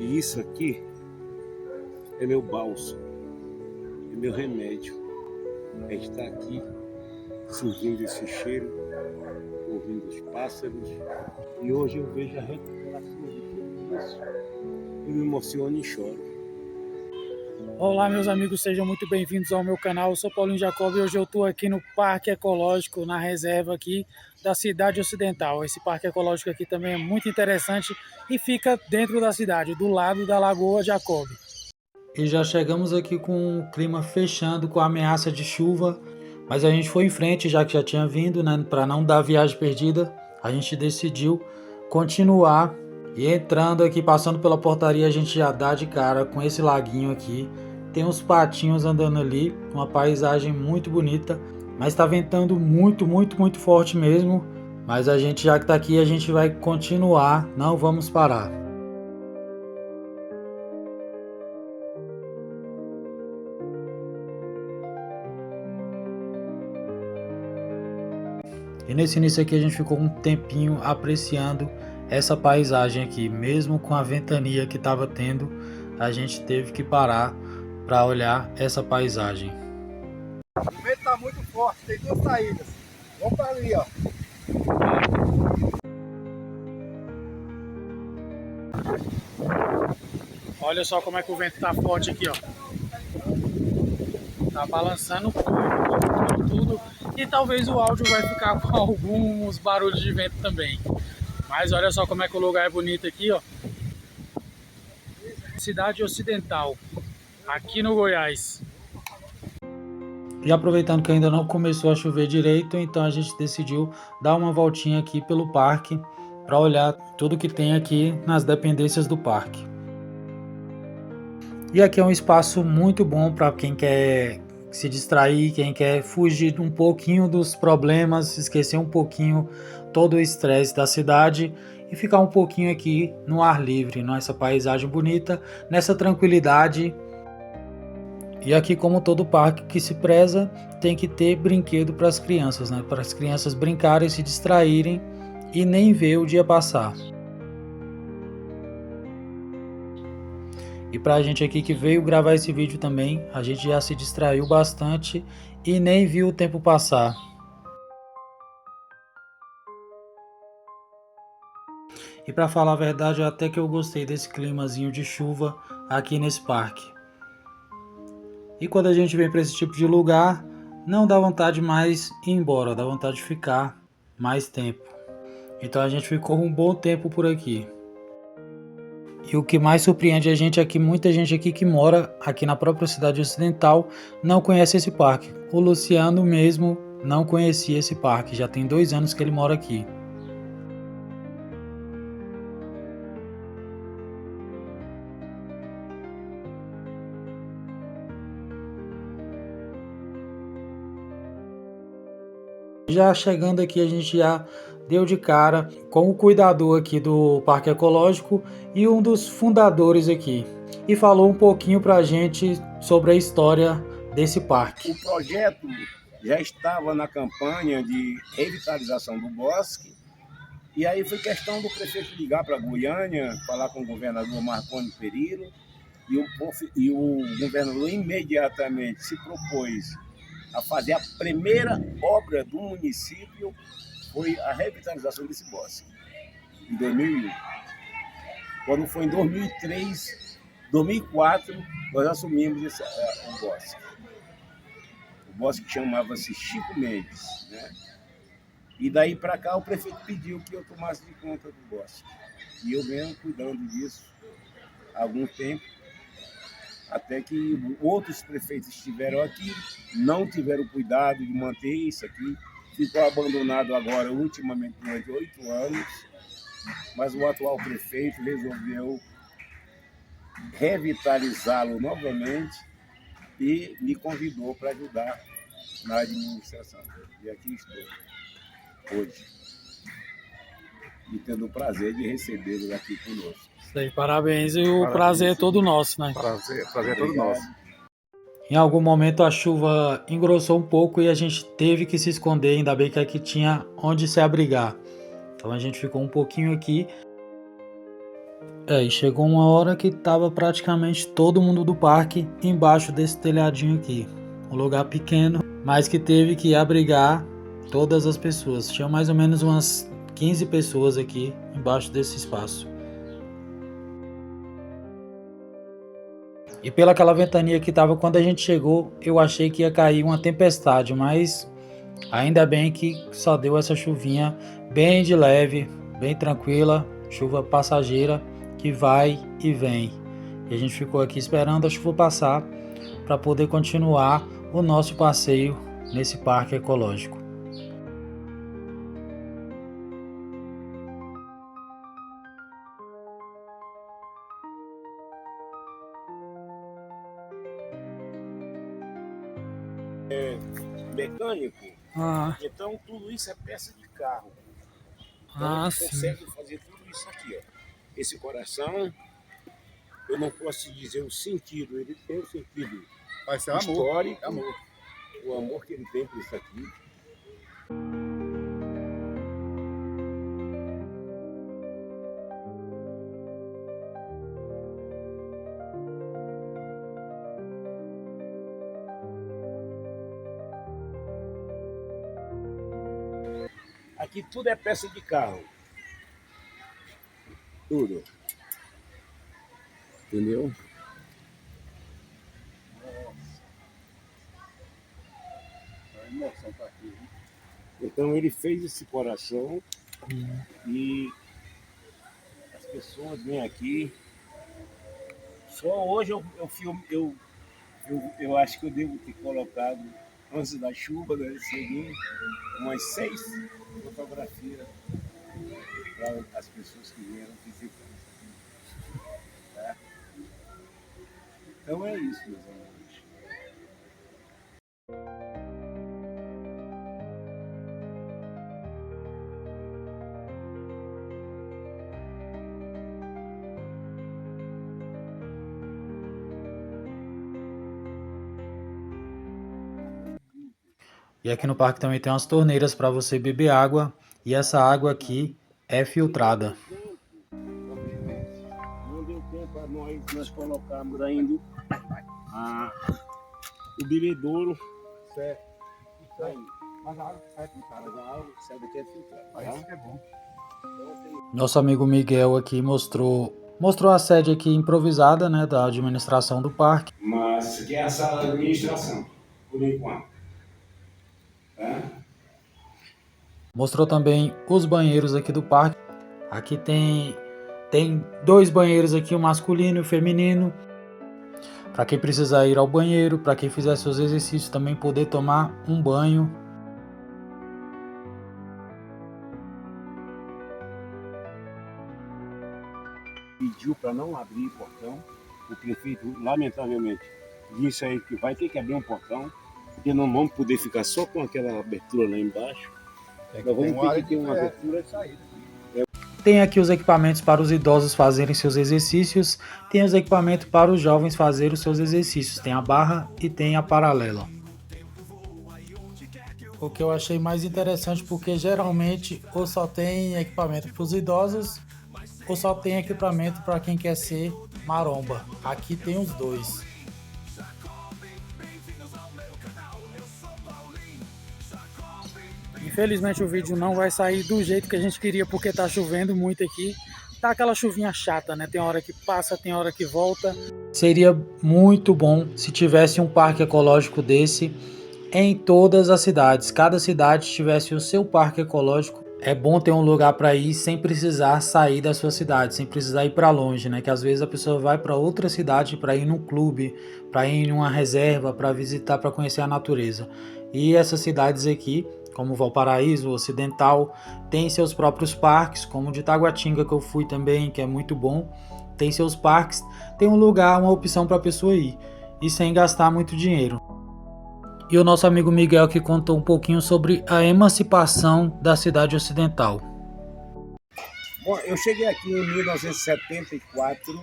E isso aqui é meu bálsamo, é meu remédio. É estar aqui sentindo esse cheiro, ouvindo os pássaros. E hoje eu vejo a recuperação de tudo isso. Eu me emociono e choro. Olá, meus amigos, sejam muito bem-vindos ao meu canal. Eu sou Paulinho Jacob e hoje eu estou aqui no Parque Ecológico, na reserva aqui da Cidade Ocidental. Esse parque ecológico aqui também é muito interessante e fica dentro da cidade, do lado da Lagoa Jacob. E já chegamos aqui com o clima fechando, com a ameaça de chuva, mas a gente foi em frente, já que já tinha vindo, né, para não dar viagem perdida. A gente decidiu continuar e entrando aqui, passando pela portaria, a gente já dá de cara com esse laguinho aqui. Tem uns patinhos andando ali, uma paisagem muito bonita, mas está ventando muito, muito, muito forte mesmo. Mas a gente, já que está aqui, a gente vai continuar, não vamos parar. E nesse início aqui a gente ficou um tempinho apreciando essa paisagem aqui, mesmo com a ventania que estava tendo, a gente teve que parar para olhar essa paisagem. O vento está muito forte, tem duas saídas. Vamos para ali, ó. Olha só como é que o vento está forte aqui, ó. Tá balançando tudo e talvez o áudio vai ficar com alguns barulhos de vento também. Mas olha só como é que o lugar é bonito aqui, ó. Cidade Ocidental, aqui no Goiás. E aproveitando que ainda não começou a chover direito, então a gente decidiu dar uma voltinha aqui pelo parque para olhar tudo que tem aqui nas dependências do parque. E aqui é um espaço muito bom para quem quer se distrair, quem quer fugir um pouquinho dos problemas, esquecer um pouquinho todo o estresse da cidade e ficar um pouquinho aqui no ar livre, nessa paisagem bonita, nessa tranquilidade. E aqui, como todo parque que se preza, tem que ter brinquedo para as crianças, né? Para as crianças brincarem, se distraírem e nem ver o dia passar. E para a gente aqui que veio gravar esse vídeo também, a gente já se distraiu bastante e nem viu o tempo passar. E para falar a verdade, até que eu gostei desse climazinho de chuva aqui nesse parque. E quando a gente vem para esse tipo de lugar, não dá vontade mais ir embora, dá vontade de ficar mais tempo. Então a gente ficou um bom tempo por aqui. E o que mais surpreende a gente é que muita gente aqui que mora aqui na própria Cidade Ocidental não conhece esse parque. O Luciano mesmo não conhecia esse parque, já tem 2 anos que ele mora aqui. Já chegando aqui, a gente já deu de cara com o cuidador aqui do Parque Ecológico e um dos fundadores aqui. E falou um pouquinho pra gente sobre a história desse parque. O projeto já estava na campanha de revitalização do bosque. E aí foi questão do prefeito ligar para Goiânia, falar com o governador Marconi Perillo. E o governador imediatamente se propôs a fazer a primeira obra do município, foi a revitalização desse bosque, em 2001. Quando foi em 2003, 2004, nós assumimos o bosque. O bosque chamava-se Chico Mendes, né? E daí para cá o prefeito pediu que eu tomasse de conta do bosque. E eu venho cuidando disso há algum tempo, até que outros prefeitos estiveram aqui, não tiveram cuidado de manter isso aqui, ficou abandonado agora, ultimamente, durante 8 anos, mas o atual prefeito resolveu revitalizá-lo novamente e me convidou para ajudar na administração. E aqui estou, hoje, e tendo o prazer de recebê-lo aqui conosco. Isso aí, parabéns, e o prazer é todo nosso, né? Prazer é todo nosso. Em algum momento a chuva engrossou um pouco e a gente teve que se esconder, ainda bem que aqui tinha onde se abrigar. Então a gente ficou um pouquinho aqui. E chegou uma hora que tava praticamente todo mundo do parque embaixo desse telhadinho aqui. Um lugar pequeno, mas que teve que abrigar todas as pessoas. Tinha mais ou menos umas 15 pessoas aqui embaixo desse espaço. E pela aquela ventania que tava quando a gente chegou, eu achei que ia cair uma tempestade, mas ainda bem que só deu essa chuvinha bem de leve, bem tranquila, chuva passageira que vai e vem. E a gente ficou aqui esperando a chuva passar para poder continuar o nosso passeio nesse parque ecológico. Mecânico, Ah, então tudo isso é peça de carro. Então ah, ele sim. consegue fazer tudo isso aqui, ó. Esse coração, eu não posso dizer o sentido, ele tem o sentido Vai ser amor. histórico, É amor. o amor que ele tem por isso aqui. Aqui tudo é peça de carro. Tudo. Entendeu? A emoção tá aqui, hein? Então ele fez esse coração e as pessoas vêm aqui. Só hoje eu filme, eu acho que eu devo ter colocado, antes da chuva, né, segui umas 6 fotografias para as pessoas que vieram visitar. Tá? Então é isso, meus amigos. E aqui no parque também tem umas torneiras para você beber água. E essa água aqui é filtrada. Não deu tempo para nós colocarmos ainda o bebedouro. Certo. Isso aí. Mas a água sai com cara. Mas a água que sai daqui é filtrada. Mas Tá? isso que é bom. Nosso amigo Miguel aqui mostrou a sede aqui improvisada, né, da administração do parque. Mas isso aqui é a sala de administração, por enquanto. Tá? Mostrou também os banheiros aqui do parque. Aqui tem 2 banheiros aqui, o masculino e o feminino. Para quem precisar ir ao banheiro, para quem fizer seus exercícios também poder tomar um banho. Pediu para não abrir o portão. O prefeito, lamentavelmente, disse aí que vai ter que abrir um portão, porque não vamos poder ficar só com aquela abertura lá embaixo. Nós vamos ter que ter uma abertura de saída. Tem aqui os equipamentos para os idosos fazerem seus exercícios. Tem os equipamentos para os jovens fazerem os seus exercícios. Tem a barra e tem a paralela. O que eu achei mais interessante porque geralmente ou só tem equipamento para os idosos ou só tem equipamento para quem quer ser maromba. Aqui tem os dois. Infelizmente o vídeo não vai sair do jeito que a gente queria porque tá chovendo muito aqui. Tá aquela chuvinha chata, né? Tem hora que passa, tem hora que volta. Seria muito bom se tivesse um parque ecológico desse em todas as cidades. Cada cidade tivesse o seu parque ecológico. É bom ter um lugar para ir sem precisar sair da sua cidade, sem precisar ir para longe, né? Que às vezes a pessoa vai para outra cidade para ir num clube, para ir em uma reserva, para visitar, para conhecer a natureza. E essas cidades aqui, como Valparaíso, Ocidental, tem seus próprios parques, como o de Taguatinga que eu fui também, que é muito bom. Tem seus parques, tem um lugar, uma opção para a pessoa ir, e sem gastar muito dinheiro. E o nosso amigo Miguel que contou um pouquinho sobre a emancipação da cidade ocidental. Bom, eu cheguei aqui em 1974,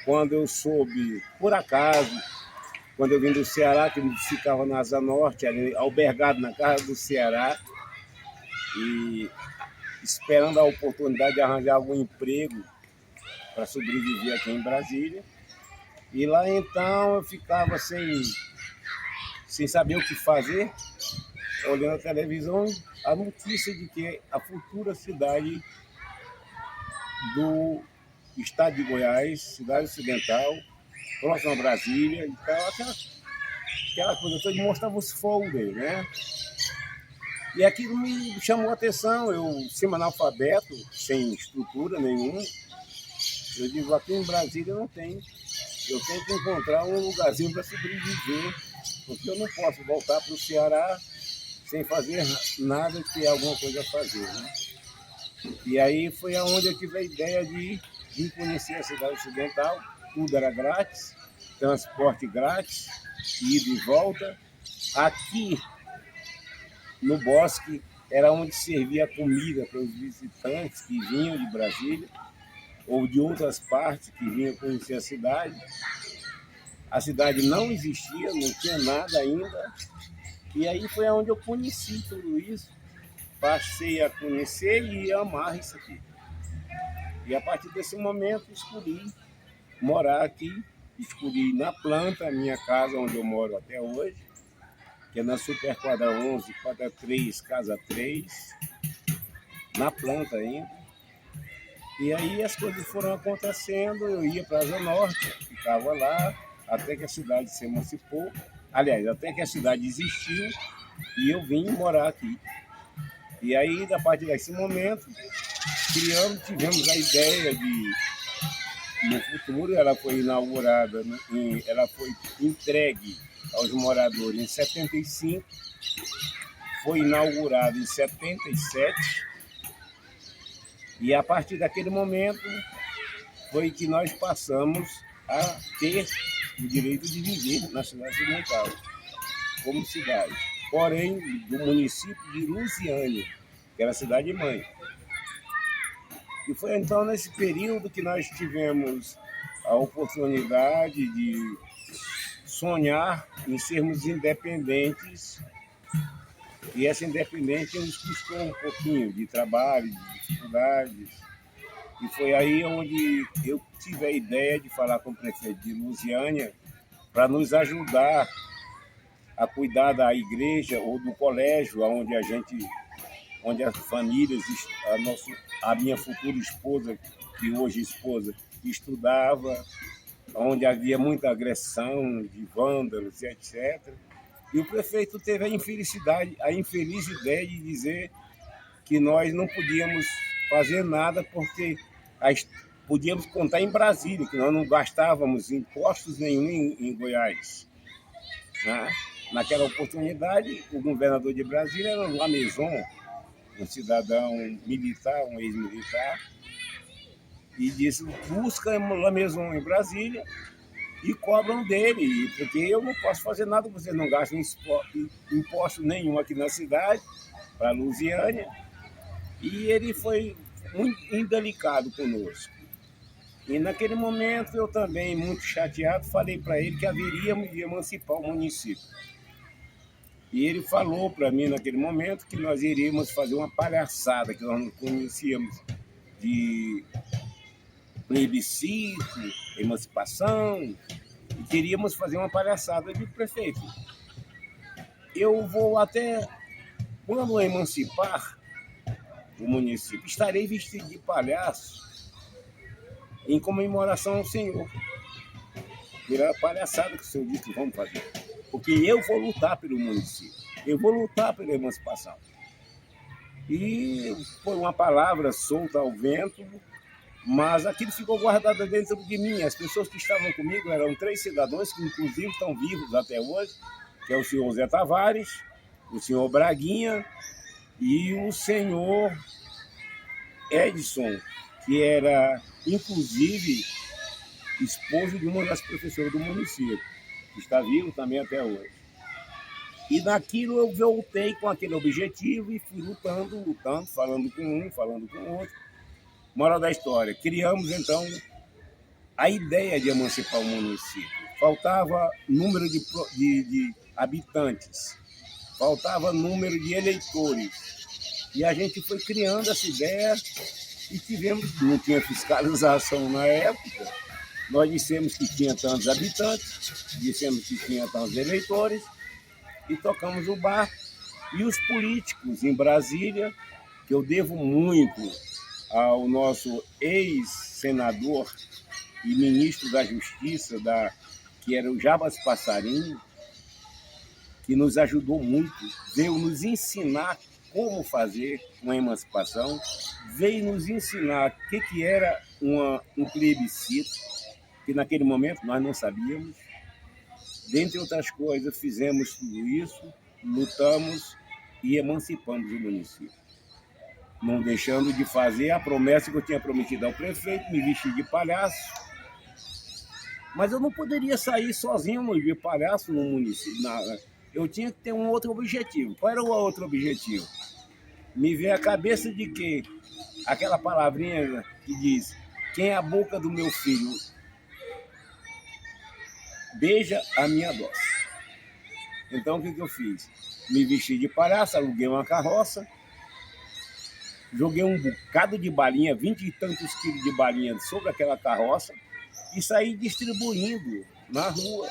quando eu soube, por acaso, quando eu vim do Ceará, que ele ficava na Asa Norte, ali, albergado na casa do Ceará, e esperando a oportunidade de arranjar algum emprego para sobreviver aqui em Brasília. E lá então eu ficava sem saber o que fazer, olhando a televisão, a notícia de que a futura cidade do estado de Goiás, cidade ocidental, próxima a Brasília, e tal, aquela coisa toda, mostrava os folders, né? E aquilo me chamou a atenção, eu, semi-analfabeto, sem estrutura nenhuma, eu digo, aqui em Brasília não tem, eu tenho que encontrar um lugarzinho para sobreviver, porque eu não posso voltar para o Ceará sem fazer nada que tenha alguma coisa a fazer, né? E aí foi aonde eu tive a ideia de conhecer a cidade ocidental, tudo era grátis, transporte grátis, ida e volta. Aqui no bosque era onde servia comida para os visitantes que vinham de Brasília ou de outras partes que vinham conhecer a cidade. A cidade não existia, não tinha nada ainda. E aí foi onde eu conheci tudo isso, passei a conhecer e amar isso aqui. E a partir desse momento escolhi morar aqui, escolhi na planta a minha casa, onde eu moro até hoje, que é na Super Quadra 11, Quadra 3, Casa 3, na planta ainda. E aí as coisas foram acontecendo, eu ia para a Asa Norte, ficava lá, até que a cidade se emancipou. Aliás, até que a cidade existiu e eu vim morar aqui. E aí, a partir desse momento, tivemos a ideia de, no futuro, ela foi inaugurada, ela foi entregue aos moradores em 75, foi inaugurada em 77, e a partir daquele momento foi que nós passamos a ter o direito de viver na cidade ocidental, como cidade. Porém, do município de Lusiânia, que era a cidade-mãe. E foi então nesse período que nós tivemos a oportunidade de sonhar em sermos independentes. E essa independência nos custou um pouquinho de trabalho, de dificuldades. E foi aí onde eu tive a ideia de falar com o prefeito de Lusiânia para nos ajudar a cuidar da igreja ou do colégio onde as famílias, a minha futura esposa, que hoje é esposa, estudava, onde havia muita agressão de vândalos e etc. E o prefeito teve a infeliz ideia de dizer que nós não podíamos fazer nada porque podíamos contar em Brasília, que nós não gastávamos impostos nenhum em Goiás. Né? Naquela oportunidade, o governador de Brasília era o Lameson, um cidadão militar, um ex-militar, e disse, busca Lameson em Brasília e cobram dele, porque eu não posso fazer nada, você não gasta imposto nenhum aqui na cidade, para Lusiânia, e ele foi muito indelicado conosco. E naquele momento eu também, muito chateado, falei para ele que haveríamos de emancipar o município. E ele falou para mim naquele momento que nós iríamos fazer uma palhaçada, que nós não conhecíamos de plebiscito, emancipação, e queríamos fazer uma palhaçada de prefeito. Eu vou até, quando emancipar o município, estarei vestido de palhaço em comemoração ao Senhor. Pela palhaçada que o Senhor disse que vamos fazer. Porque eu vou lutar pelo município, eu vou lutar pela emancipação. E foi uma palavra solta ao vento, mas aquilo ficou guardado dentro de mim. As pessoas que estavam comigo eram 3 cidadãos que inclusive estão vivos até hoje, que é o senhor Zé Tavares, o senhor Braguinha e o senhor Edson, que era inclusive esposo de uma das professoras do município, que está vivo também até hoje. E naquilo eu voltei com aquele objetivo e fui lutando, falando com um, falando com o outro. Moral da história, criamos então a ideia de emancipar o município. Faltava número de habitantes, faltava número de eleitores. E a gente foi criando essa ideia E não tinha fiscalização na época, nós dissemos que tinha tantos habitantes, dissemos que tinha tantos eleitores, e tocamos o bar. E os políticos em Brasília, que eu devo muito ao nosso ex-senador e ministro da Justiça, que era o Jabas Passarinho, que nos ajudou muito, veio nos ensinar como fazer uma emancipação, veio nos ensinar o que era um plebiscito, que naquele momento nós não sabíamos. Dentre outras coisas, fizemos tudo isso, lutamos e emancipamos o município. Não deixando de fazer a promessa que eu tinha prometido ao prefeito, me vestir de palhaço. Mas eu não poderia sair sozinho de palhaço no município. Eu tinha que ter um outro objetivo. Qual era o outro objetivo? Me veio a cabeça de que aquela palavrinha que diz: quem é a boca do meu filho beija a minha doce. Então o que eu fiz? Me vesti de palhaço, aluguei uma carroça, joguei um bocado de balinha, 20 e tantos quilos de balinha sobre aquela carroça e saí distribuindo na rua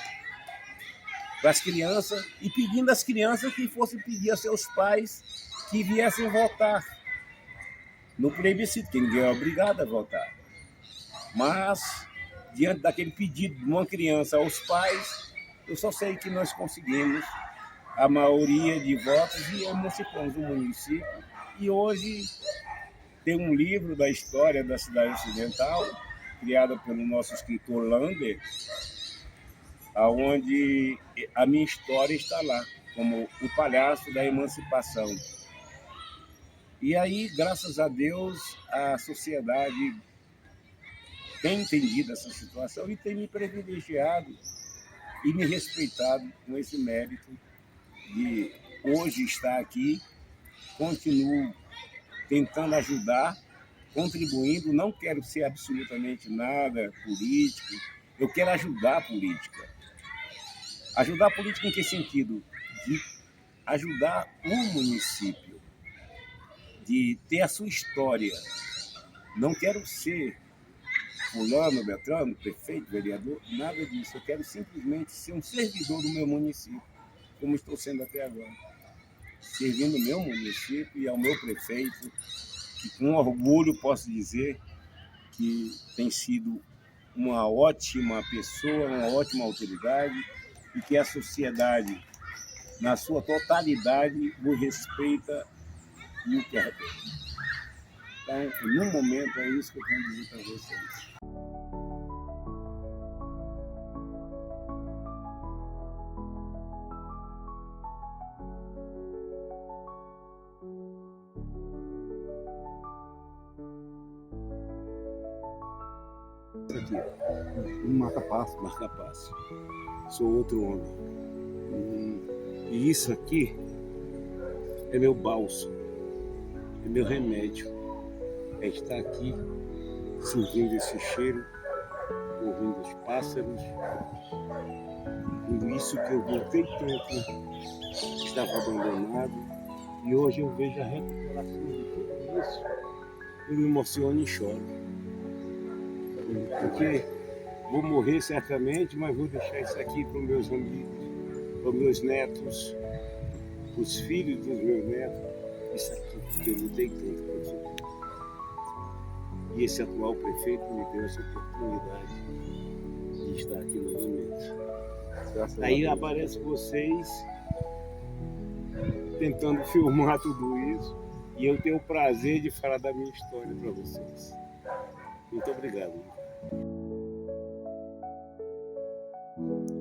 para as crianças e pedindo às crianças que fossem pedir a seus pais que viessem votar no plebiscito, que ninguém é obrigado a votar. Mas, diante daquele pedido de uma criança aos pais, eu só sei que nós conseguimos a maioria de votos e emancipamos o município. E hoje tem um livro da história da cidade ocidental, criado pelo nosso escritor Lander, onde a minha história está lá, como o palhaço da emancipação. E aí, graças a Deus, a sociedade tem entendido essa situação e tem me privilegiado e me respeitado com esse mérito de hoje estar aqui. Continuo tentando ajudar, contribuindo, não quero ser absolutamente nada político, eu quero ajudar a política. Ajudar a política em que sentido? De ajudar o município, de ter a sua história. Não quero ser fulano, Beltrano, prefeito, vereador, nada disso. Eu quero simplesmente ser um servidor do meu município, como estou sendo até agora. Servindo o meu município e ao meu prefeito, que com orgulho posso dizer que tem sido uma ótima pessoa, uma ótima autoridade, e que a sociedade, na sua totalidade, o respeita e o quer. Então, no momento, é isso que eu tenho a dizer para vocês. Aqui, um marca-passo. Marca-passo. Sou outro homem. E isso aqui é meu bálsamo, é meu remédio. É estar aqui, sentindo esse cheiro, ouvindo os pássaros. Por isso que eu voltei tanto, estava abandonado. E hoje eu vejo a recuperação de tudo isso. Eu me emociono e choro. Porque vou morrer certamente, mas vou deixar isso aqui para os meus amigos, para os meus netos, os filhos dos meus netos. Isso aqui que eu lutei tanto para isso. E esse atual prefeito me deu essa oportunidade de estar aqui novamente. Aí aparecem vocês tentando filmar tudo isso e eu tenho o prazer de falar da minha história para vocês. Muito obrigado.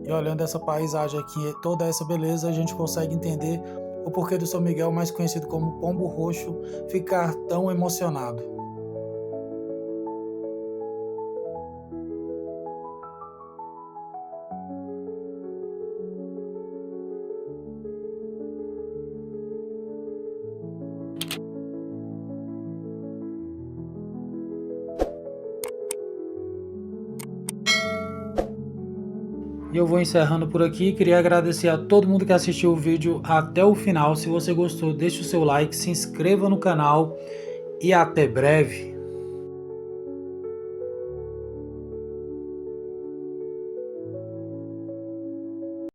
E olhando essa paisagem aqui, toda essa beleza, a gente consegue entender o porquê do São Miguel, mais conhecido como Pombo Roxo, ficar tão emocionado. E eu vou encerrando por aqui. Queria agradecer a todo mundo que assistiu o vídeo até o final. Se você gostou, deixe o seu like, se inscreva no canal e até breve.